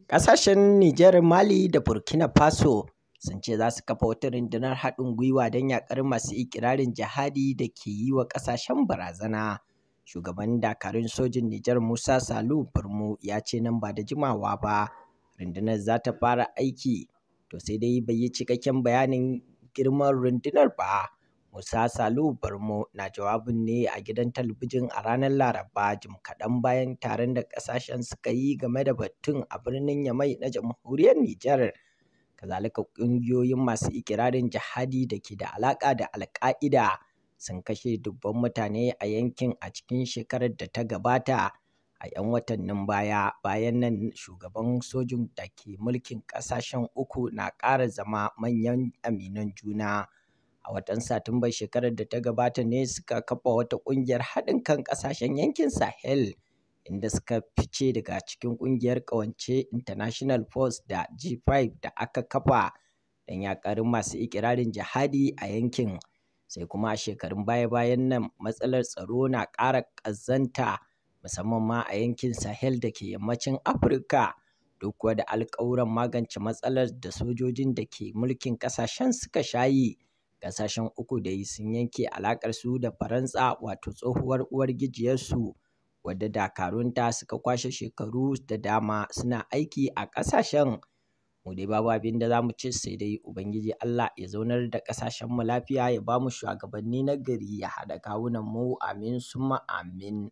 Ƙasashen Nijar, Mali da Burkina Faso sun ce za su kafa wata rundunar haɗin gwiwa don yaƙar masu iƙirarin jihadi da ke yi wa ƙasashen barazana. Shugaban dakarun sojin Nijar Musa Salu Barmo ya ce nan ba da jimawa ba rundunar za ta fara aiki, to sai dai bai yi cikakken bayanin girman rundunar ba. Musa Salu Barmo na jawabin ne a gidan talabijin a ranar Laraba jim kaɗan bayan taron da ƙasashen suka yi game da batun a birnin Yamai na jamhuriyar Nijar. Kazalika ƙungiyoyin masu ikirarin jihadi da ke da alaƙa da Al-Ƙa'ida sun kashe dubban mutane a yankin a cikin shekarar da ta gabata. A 'yan watannin bayan nan shugaban sojin da ke mulkin ƙasashen uku na ƙara zama manyan aminan juna. A watan Satumbar shekarar da ta gabata ne suka kafa wata ƙungiyar haɗin kan ƙasashen yankin Sahel, inda suka fice daga cikin ƙungiyar ƙawance International Force da G5 da aka kafa don yaƙar masu iƙirarin jihadi a yankin. Sai kuma a shekarun baya-bayan nan matsalar tsaro na ƙara ƙazanta musamman ma a yankin Sahel da ke yammacin Afirka. Duk kuwa da alƙawuran magance matsalar da sojojin da ke mulkin ƙasashen suka shayi. Ƙasashen uku dai sun yanke alaƙar su da Faransa, wato tsohuwar uwargijiyarsu, wadda dakarunta suka kwashe shekaru da dama suna aiki a ƙasashen. Mu dai babu abin da za mu ce sai dai Ubangiji Allah ya zaunar da ƙasashenmu lafiya, ya ba mu shugabanni na gari, ya haɗa kawunan mu, amin summa amin.